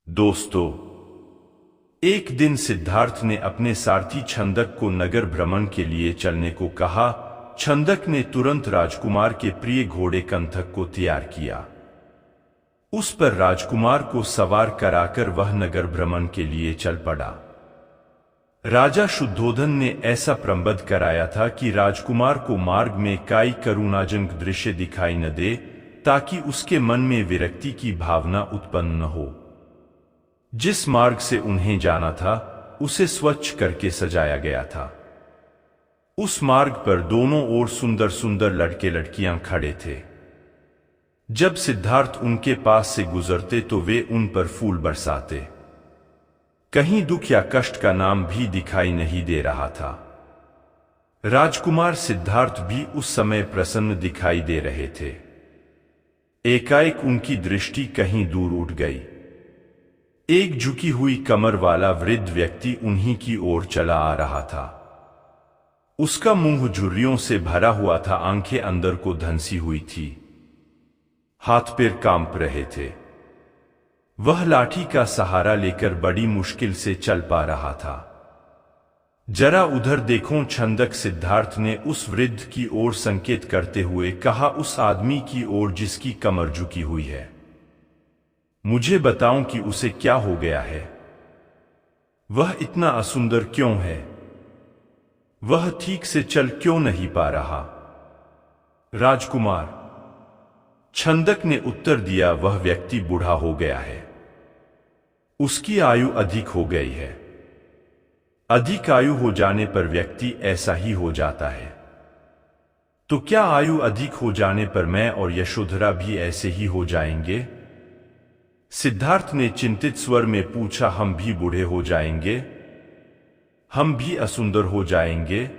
दोस्तों, एक दिन सिद्धार्थ ने अपने सारथी छंदक को नगर भ्रमण के लिए चलने को कहा। छंदक ने तुरंत राजकुमार के प्रिय घोड़े कंथक को तैयार किया। उस पर राजकुमार को सवार कराकर वह नगर भ्रमण के लिए चल पड़ा। राजा शुद्धोधन ने ऐसा प्रबंध कराया था कि राजकुमार को मार्ग में कोई करुणाजनक दृश्य दिखाई न दे, ताकि उसके मन में विरक्ति की भावना उत्पन्न न हो। जिस मार्ग से उन्हें जाना था उसे स्वच्छ करके सजाया गया था। उस मार्ग पर दोनों ओर सुंदर सुंदर लड़के लड़कियां खड़े थे। जब सिद्धार्थ उनके पास से गुजरते तो वे उन पर फूल बरसाते। कहीं दुख या कष्ट का नाम भी दिखाई नहीं दे रहा था। राजकुमार सिद्धार्थ भी उस समय प्रसन्न दिखाई दे रहे थे। एकाएक उनकी दृष्टि कहीं दूर उठ गई। एक झुकी हुई कमर वाला वृद्ध व्यक्ति उन्हीं की ओर चला आ रहा था। उसका मुंह झुर्रियों से भरा हुआ था, आंखें अंदर को धंसी हुई थी, हाथ पैर कांप रहे थे। वह लाठी का सहारा लेकर बड़ी मुश्किल से चल पा रहा था। जरा उधर देखो, छंदक सिद्धार्थ ने उस वृद्ध की ओर संकेत करते हुए कहा, उस आदमी की ओर जिसकी कमर झुकी हुई है। मुझे बताऊं कि उसे क्या हो गया है। वह इतना असुंदर क्यों है? वह ठीक से चल क्यों नहीं पा रहा? राजकुमार, छंदक ने उत्तर दिया, वह व्यक्ति बूढ़ा हो गया है। उसकी आयु अधिक हो गई है। अधिक आयु हो जाने पर व्यक्ति ऐसा ही हो जाता है। तो क्या आयु अधिक हो जाने पर मैं और यशोधरा भी ऐसे ही हो जाएंगे? सिद्धार्थ ने चिंतित स्वर में पूछा, हम भी बूढ़े हो जाएंगे? हम भी असुंदर हो जाएंगे?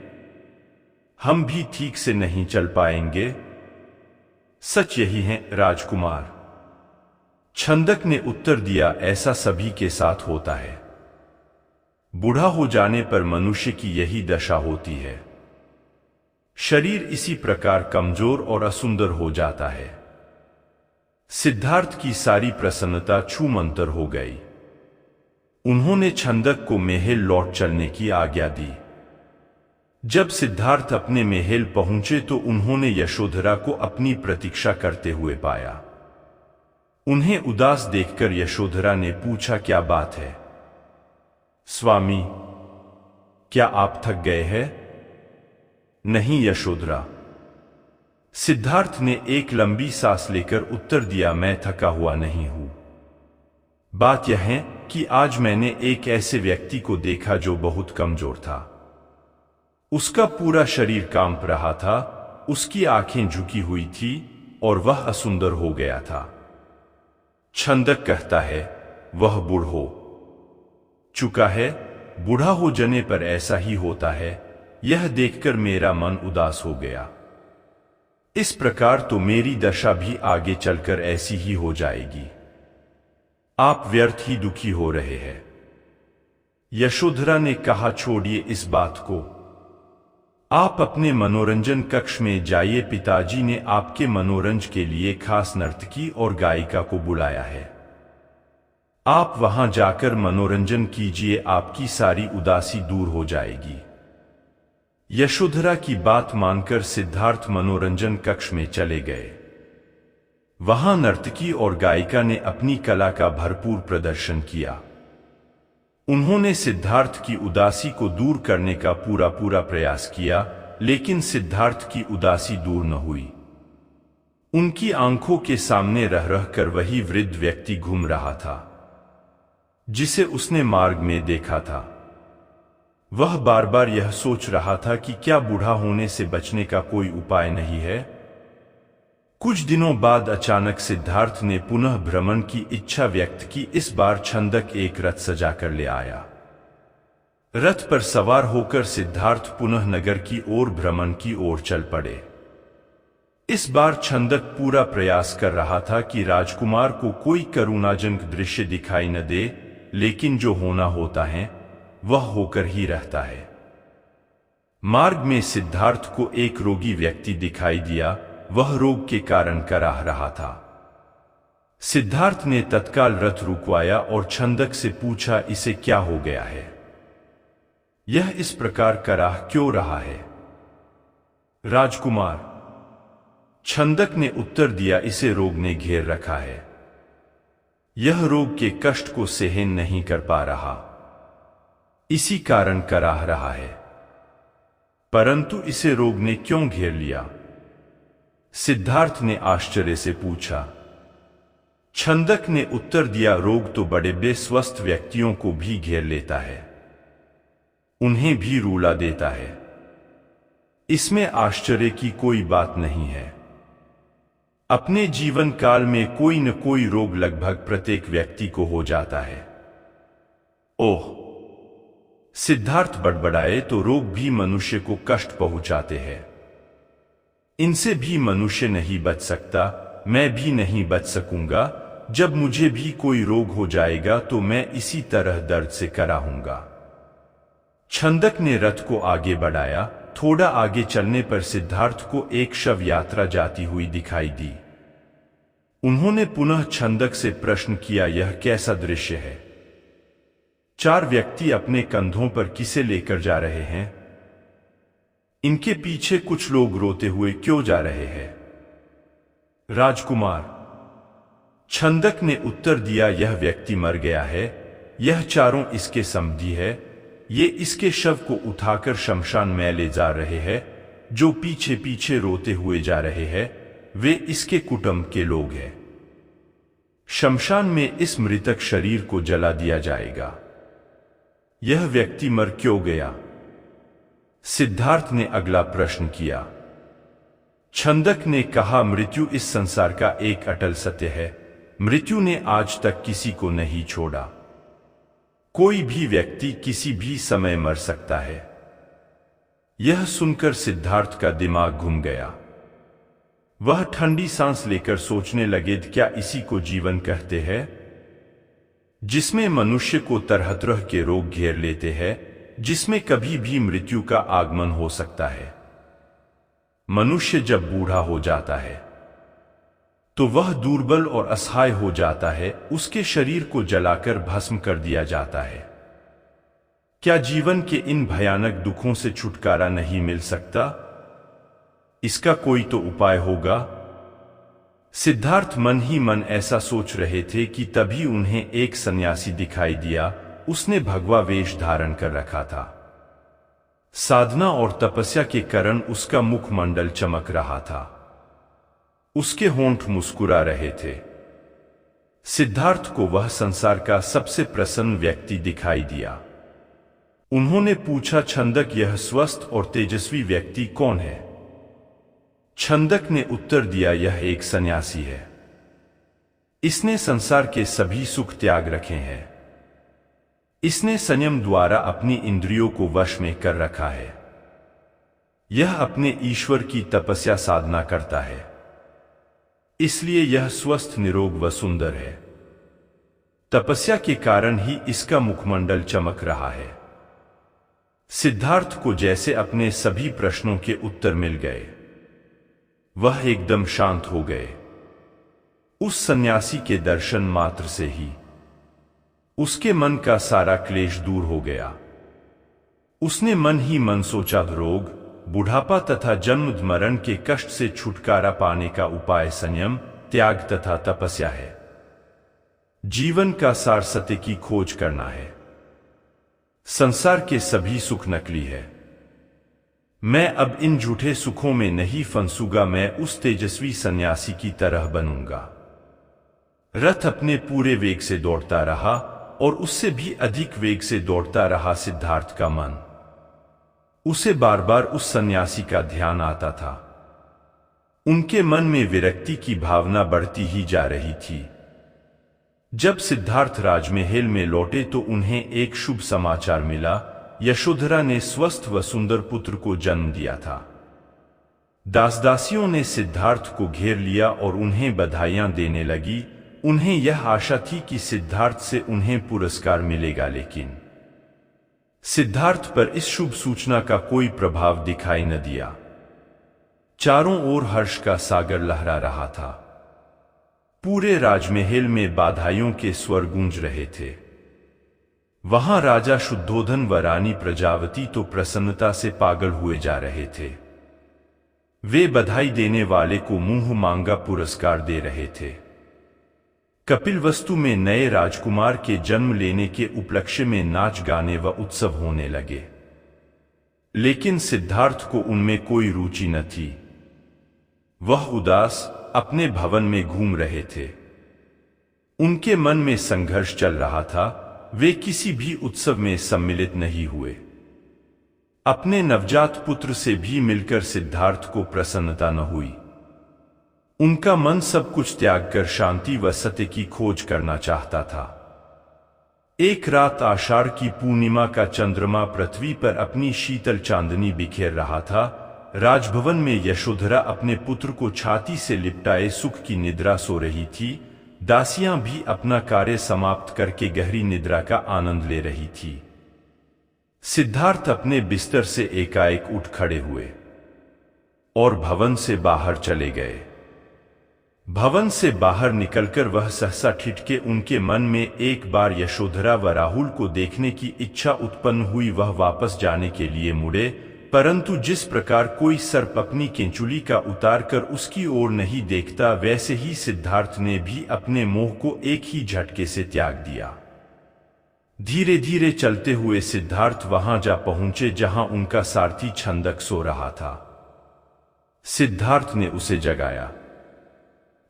हम भी ठीक से नहीं चल पाएंगे? सच यही है राजकुमार, छंदक ने उत्तर दिया, ऐसा सभी के साथ होता है। बूढ़ा हो जाने पर मनुष्य की यही दशा होती है। शरीर इसी प्रकार कमजोर और असुंदर हो जाता है। सिद्धार्थ की सारी प्रसन्नता छूमंतर हो गई। उन्होंने छंदक को महल लौट चलने की आज्ञा दी। जब सिद्धार्थ अपने महल पहुंचे तो उन्होंने यशोधरा को अपनी प्रतीक्षा करते हुए पाया। उन्हें उदास देखकर यशोधरा ने पूछा, क्या बात है? स्वामी, क्या आप थक गए हैं? नहीं यशोधरा, सिद्धार्थ ने एक लंबी सांस लेकर उत्तर दिया, मैं थका हुआ नहीं हूं। बात यह है कि आज मैंने एक ऐसे व्यक्ति को देखा जो बहुत कमजोर था। उसका पूरा शरीर कांप रहा था, उसकी आंखें झुकी हुई थी और वह असुंदर हो गया था। छंदक कहता है, वह बूढ़ा हो चुका है। बूढ़ा हो जाने पर ऐसा ही होता है। यह देखकर मेरा मन उदास हो गया। इस प्रकार तो मेरी दशा भी आगे चलकर ऐसी ही हो जाएगी। आप व्यर्थ ही दुखी हो रहे हैं। यशोधरा ने कहा, छोड़िए इस बात को, आप अपने मनोरंजन कक्ष में जाइए। पिताजी ने आपके मनोरंजन के लिए खास नर्तकी और गायिका को बुलाया है। आप वहां जाकर मनोरंजन कीजिए, आपकी सारी उदासी दूर हो जाएगी। यशोधरा की बात मानकर सिद्धार्थ मनोरंजन कक्ष में चले गए। वहां नर्तकी और गायिका ने अपनी कला का भरपूर प्रदर्शन किया। उन्होंने सिद्धार्थ की उदासी को दूर करने का पूरा प्रयास किया, लेकिन सिद्धार्थ की उदासी दूर न हुई। उनकी आंखों के सामने रह रहकर वही वृद्ध व्यक्ति घूम रहा था जिसे उसने मार्ग में देखा था। वह बार बार यह सोच रहा था कि क्या बूढ़ा होने से बचने का कोई उपाय नहीं है। कुछ दिनों बाद अचानक सिद्धार्थ ने पुनः भ्रमण की इच्छा व्यक्त की। इस बार छंदक एक रथ सजाकर ले आया। रथ पर सवार होकर सिद्धार्थ पुनः नगर की ओर भ्रमण की ओर चल पड़े। इस बार छंदक पूरा प्रयास कर रहा था कि राजकुमार को कोई करुणाजनक दृश्य दिखाई न दे, लेकिन जो होना होता है वह होकर ही रहता है। मार्ग में सिद्धार्थ को एक रोगी व्यक्ति दिखाई दिया। वह रोग के कारण कराह रहा था। सिद्धार्थ ने तत्काल रथ रुकवाया और छंदक से पूछा, इसे क्या हो गया है? यह इस प्रकार कराह क्यों रहा है? राजकुमार, छंदक ने उत्तर दिया, इसे रोग ने घेर रखा है। यह रोग के कष्ट को सहन नहीं कर पा रहा, इसी कारण कराह रहा है। परंतु इसे रोग ने क्यों घेर लिया? सिद्धार्थ ने आश्चर्य से पूछा। छंदक ने उत्तर दिया, रोग तो बड़े बेस्वस्थ व्यक्तियों को भी घेर लेता है, उन्हें भी रुला देता है। इसमें आश्चर्य की कोई बात नहीं है। अपने जीवन काल में कोई न कोई रोग लगभग प्रत्येक व्यक्ति को हो जाता है। ओह! सिद्धार्थ बड़बड़ाए, तो रोग भी मनुष्य को कष्ट पहुंचाते हैं। इनसे भी मनुष्य नहीं बच सकता, मैं भी नहीं बच सकूंगा। जब मुझे भी कोई रोग हो जाएगा तो मैं इसी तरह दर्द से कराहूंगा। छंदक ने रथ को आगे बढ़ाया। थोड़ा आगे चलने पर सिद्धार्थ को एक शव यात्रा जाती हुई दिखाई दी। उन्होंने पुनः छंदक से प्रश्न किया, यह कैसा दृश्य है? 4 व्यक्ति अपने कंधों पर किसे लेकर जा रहे हैं? इनके पीछे कुछ लोग रोते हुए क्यों जा रहे हैं? राजकुमार, छंदक ने उत्तर दिया, यह व्यक्ति मर गया है। यह चारों इसके समधी है। ये इसके शव को उठाकर शमशान में ले जा रहे हैं। जो पीछे पीछे रोते हुए जा रहे हैं वे इसके कुटुंब के लोग हैं। शमशान में इस मृतक शरीर को जला दिया जाएगा। यह व्यक्ति मर क्यों गया? सिद्धार्थ ने अगला प्रश्न किया। छंदक ने कहा, मृत्यु इस संसार का एक अटल सत्य है। मृत्यु ने आज तक किसी को नहीं छोड़ा। कोई भी व्यक्ति किसी भी समय मर सकता है। यह सुनकर सिद्धार्थ का दिमाग घूम गया। वह ठंडी सांस लेकर सोचने लगे, क्या इसी को जीवन कहते हैं, जिसमें मनुष्य को तरह तरह के रोग घेर लेते हैं, जिसमें कभी भी मृत्यु का आगमन हो सकता है। मनुष्य जब बूढ़ा हो जाता है तो वह दुर्बल और असहाय हो जाता है। उसके शरीर को जलाकर भस्म कर दिया जाता है। क्या जीवन के इन भयानक दुखों से छुटकारा नहीं मिल सकता? इसका कोई तो उपाय होगा। सिद्धार्थ मन ही मन ऐसा सोच रहे थे कि तभी उन्हें एक सन्यासी दिखाई दिया। उसने भगवा वेश धारण कर रखा था। साधना और तपस्या के कारण उसका मुखमंडल चमक रहा था। उसके होंठ मुस्कुरा रहे थे। सिद्धार्थ को वह संसार का सबसे प्रसन्न व्यक्ति दिखाई दिया। उन्होंने पूछा, छंदक, यह स्वस्थ और तेजस्वी व्यक्ति कौन है? छंदक ने उत्तर दिया, यह एक सन्यासी है। इसने संसार के सभी सुख त्याग रखे हैं। इसने संयम द्वारा अपनी इंद्रियों को वश में कर रखा है। यह अपने ईश्वर की तपस्या साधना करता है, इसलिए यह स्वस्थ, निरोग व सुंदर है। तपस्या के कारण ही इसका मुखमंडल चमक रहा है। सिद्धार्थ को जैसे अपने सभी प्रश्नों के उत्तर मिल गए। वह एकदम शांत हो गए। उस सन्यासी के दर्शन मात्र से ही उसके मन का सारा क्लेश दूर हो गया। उसने मन ही मन सोचा, रोग, बुढ़ापा तथा जन्म मरण के कष्ट से छुटकारा पाने का उपाय संयम, त्याग तथा तपस्या है। जीवन का सार सत्य की खोज करना है। संसार के सभी सुख नकली है। मैं अब इन झूठे सुखों में नहीं फंसूंगा। मैं उस तेजस्वी सन्यासी की तरह बनूंगा। रथ अपने पूरे वेग से दौड़ता रहा और उससे भी अधिक वेग से दौड़ता रहा। सिद्धार्थ का मन, उसे बार बार उस सन्यासी का ध्यान आता था। उनके मन में विरक्ति की भावना बढ़ती ही जा रही थी। जब सिद्धार्थ राजमहल में लौटे तो उन्हें एक शुभ समाचार मिला। यशोधरा ने स्वस्थ व सुंदर पुत्र को जन्म दिया था। दास-दासियों ने सिद्धार्थ को घेर लिया और उन्हें बधाइयां देने लगी। उन्हें यह आशा थी कि सिद्धार्थ से उन्हें पुरस्कार मिलेगा, लेकिन सिद्धार्थ पर इस शुभ सूचना का कोई प्रभाव दिखाई न दिया। चारों ओर हर्ष का सागर लहरा रहा था। पूरे राजमहल में बधाइयों के स्वर गूंज रहे थे। वहां राजा शुद्धोधन व रानी प्रजावती तो प्रसन्नता से पागल हुए जा रहे थे। वे बधाई देने वाले को मुंह मांगा पुरस्कार दे रहे थे। कपिलवस्तु में नए राजकुमार के जन्म लेने के उपलक्ष्य में नाच गाने व उत्सव होने लगे, लेकिन सिद्धार्थ को उनमें कोई रुचि न थी। वह उदास अपने भवन में घूम रहे थे। उनके मन में संघर्ष चल रहा था। वे किसी भी उत्सव में सम्मिलित नहीं हुए। अपने नवजात पुत्र से भी मिलकर सिद्धार्थ को प्रसन्नता न हुई। उनका मन सब कुछ त्याग कर शांति व सत्य की खोज करना चाहता था। एक रात आषाढ़ की पूर्णिमा का चंद्रमा पृथ्वी पर अपनी शीतल चांदनी बिखेर रहा था। राजभवन में यशोधरा अपने पुत्र को छाती से लिपटाए सुख की निद्रा सो रही थी। दासियां भी अपना कार्य समाप्त करके गहरी निद्रा का आनंद ले रही थी। सिद्धार्थ अपने बिस्तर से एकाएक उठ खड़े हुए और भवन से बाहर चले गए। भवन से बाहर निकलकर वह सहसा ठिठके। उनके मन में एक बार यशोधरा व राहुल को देखने की इच्छा उत्पन्न हुई। वह वापस जाने के लिए मुड़े, परंतु जिस प्रकार कोई सर्प अपनी केंचुली का उतार कर उसकी ओर नहीं देखता, वैसे ही सिद्धार्थ ने भी अपने मोह को एक ही झटके से त्याग दिया। धीरे धीरे चलते हुए सिद्धार्थ वहां जा पहुंचे जहां उनका सारथी छंदक सो रहा था। सिद्धार्थ ने उसे जगाया।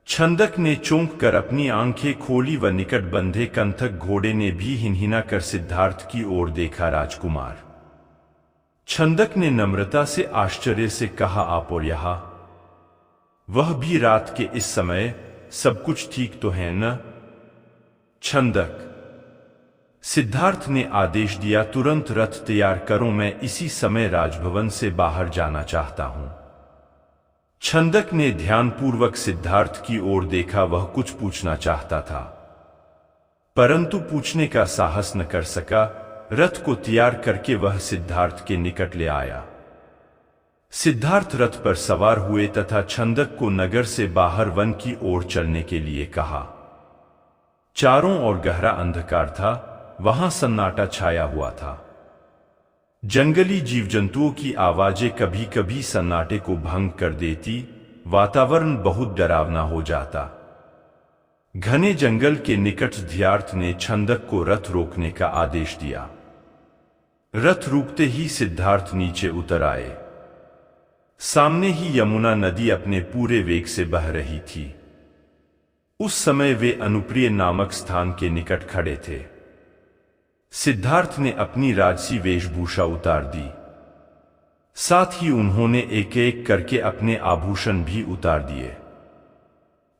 छंदक ने चौंक कर अपनी आंखें खोली व निकट बंधे कंथक घोड़े ने भी हिनहिना कर सिद्धार्थ की ओर देखा। राजकुमार, छंदक ने नम्रता से आश्चर्य से कहा, आप और यहां, वह भी रात के इस समय? सब कुछ ठीक तो है न? छंदक, सिद्धार्थ ने आदेश दिया, तुरंत रथ तैयार करो, मैं इसी समय राजभवन से बाहर जाना चाहता हूं। छंदक ने ध्यानपूर्वक सिद्धार्थ की ओर देखा। वह कुछ पूछना चाहता था, परंतु पूछने का साहस न कर सका। रथ को तैयार करके वह सिद्धार्थ के निकट ले आया। सिद्धार्थ रथ पर सवार हुए तथा छंदक को नगर से बाहर वन की ओर चलने के लिए कहा। चारों ओर गहरा अंधकार था। वहां सन्नाटा छाया हुआ था। जंगली जीव जंतुओं की आवाजें कभी कभी सन्नाटे को भंग कर देती। वातावरण बहुत डरावना हो जाता। घने जंगल के निकट सिद्धार्थ ने छंदक को रथ रोकने का आदेश दिया। रथ रुकते ही सिद्धार्थ नीचे उतर आए। सामने ही यमुना नदी अपने पूरे वेग से बह रही थी। उस समय वे अनुप्रिय नामक स्थान के निकट खड़े थे। सिद्धार्थ ने अपनी राजसी वेशभूषा उतार दी। साथ ही उन्होंने एक एक करके अपने आभूषण भी उतार दिए।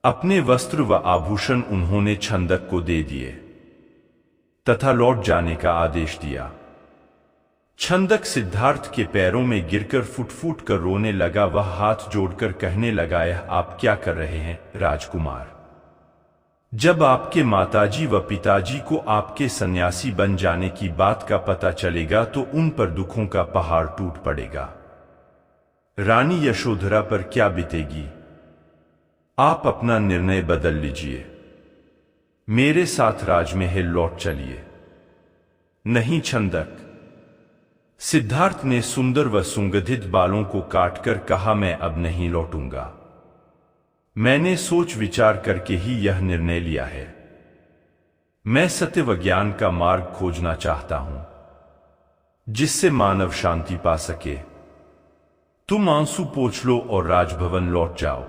अपने वस्त्र व आभूषण उन्होंने छंदक को दे दिए तथा लौट जाने का आदेश दिया। छंदक सिद्धार्थ के पैरों में गिरकर फुट फुट कर रोने लगा। वह हाथ जोड़कर कहने लगा, आप क्या कर रहे हैं राजकुमार? जब आपके माताजी व पिताजी को आपके सन्यासी बन जाने की बात का पता चलेगा तो उन पर दुखों का पहाड़ टूट पड़ेगा। रानी यशोधरा पर क्या बीतेगी? आप अपना निर्णय बदल लीजिए। मेरे साथ राजमहल लौट चलिए। नहीं छंदक, सिद्धार्थ ने सुंदर व सुगंधित बालों को काटकर कहा, मैं अब नहीं लौटूंगा। मैंने सोच विचार करके ही यह निर्णय लिया है। मैं सत्य व ज्ञान का मार्ग खोजना चाहता हूं, जिससे मानव शांति पा सके। तुम आंसू पोंछ लो और राजभवन लौट जाओ।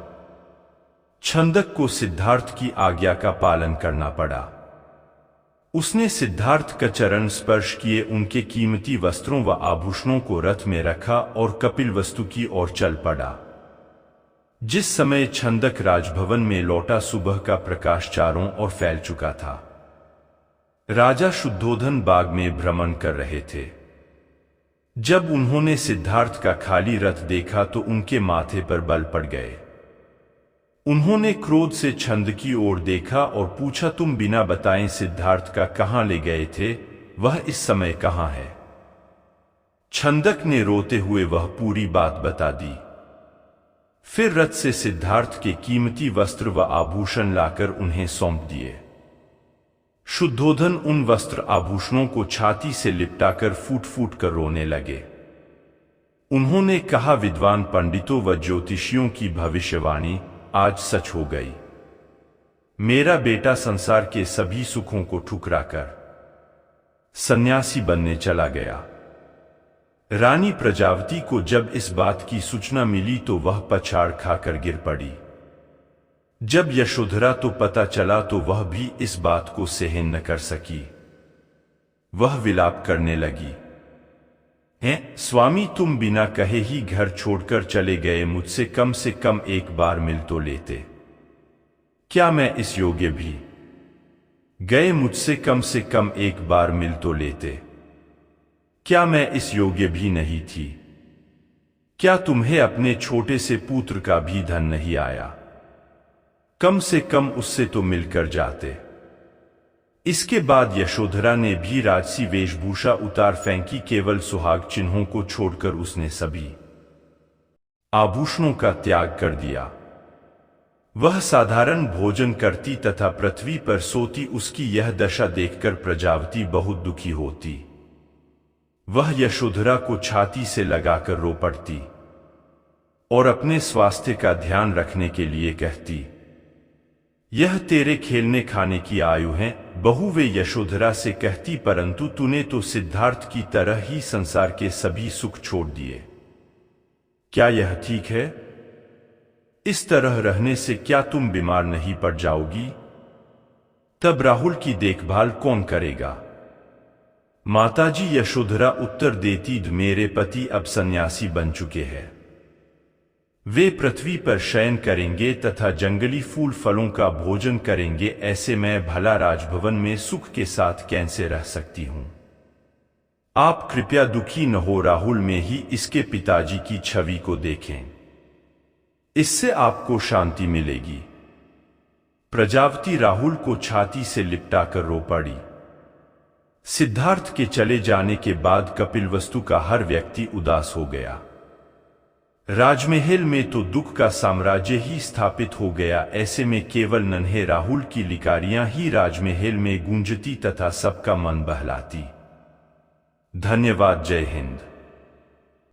छंदक को सिद्धार्थ की आज्ञा का पालन करना पड़ा। उसने सिद्धार्थ का चरण स्पर्श किए, उनके कीमती वस्त्रों व आभूषणों को रथ में रखा और कपिलवस्तु की ओर चल पड़ा। जिस समय छंदक राजभवन में लौटा, सुबह का प्रकाश चारों ओर फैल चुका था। राजा शुद्धोधन बाग में भ्रमण कर रहे थे। जब उन्होंने सिद्धार्थ का खाली रथ देखा तो उनके माथे पर बल पड़ गए। उन्होंने क्रोध से छंद की ओर देखा और पूछा, तुम बिना बताए सिद्धार्थ का कहां ले गए थे? वह इस समय कहां है? छंदक ने रोते हुए वह पूरी बात बता दी। फिर रथ से सिद्धार्थ के कीमती वस्त्र व आभूषण लाकर उन्हें सौंप दिए। शुद्धोधन उन वस्त्र आभूषणों को छाती से लिपटाकर फूट फूट कर रोने लगे। उन्होंने कहा, विद्वान पंडितों व ज्योतिषियों की भविष्यवाणी आज सच हो गई। मेरा बेटा संसार के सभी सुखों को ठुकराकर सन्यासी बनने चला गया। रानी प्रजावती को जब इस बात की सूचना मिली तो वह पछाड़ खाकर गिर पड़ी। जब यशोधरा तो पता चला तो वह भी इस बात को सहन न कर सकी। वह विलाप करने लगी, हैं स्वामी, तुम बिना कहे ही घर छोड़कर चले गए, मुझसे कम से कम एक बार मिल तो लेते। क्या मैं इस योग्य भी गए, मुझसे कम से कम एक बार मिल तो लेते। क्या मैं इस योग्य भी नहीं थी? क्या तुम्हें अपने छोटे से पुत्र का भी धन नहीं आया? कम से कम उससे तो मिलकर जाते। इसके बाद यशोधरा ने भी राजसी वेशभूषा उतार फेंकी। केवल सुहाग चिन्हों को छोड़कर उसने सभी आभूषणों का त्याग कर दिया। वह साधारण भोजन करती तथा पृथ्वी पर सोती। उसकी यह दशा देखकर प्रजावती बहुत दुखी होती। वह यशोधरा को छाती से लगाकर रो पड़ती और अपने स्वास्थ्य का ध्यान रखने के लिए कहती, यह तेरे खेलने खाने की आयु है। बहू वे यशोधरा से कहती, परंतु तूने तो सिद्धार्थ की तरह ही संसार के सभी सुख छोड़ दिए। क्या यह ठीक है? इस तरह रहने से क्या तुम बीमार नहीं पड़ जाओगी? तब राहुल की देखभाल कौन करेगा? माताजी यशोधरा उत्तर देती, मेरे पति अब सन्यासी बन चुके हैं। वे पृथ्वी पर शयन करेंगे तथा जंगली फूल फलों का भोजन करेंगे। ऐसे मैं भला राजभवन में सुख के साथ कैसे रह सकती हूं? आप कृपया दुखी न हो, राहुल में ही इसके पिताजी की छवि को देखें, इससे आपको शांति मिलेगी। प्रजावती राहुल को छाती से लिपटाकर रो पड़ी। सिद्धार्थ के चले जाने के बाद कपिलवस्तु का हर व्यक्ति उदास हो गया। राजमहल में तो दुख का साम्राज्य ही स्थापित हो गया। ऐसे में केवल नन्हे राहुल की लिकारियां ही राजमहल में गूंजती तथा सबका मन बहलाती। धन्यवाद। जय हिंद।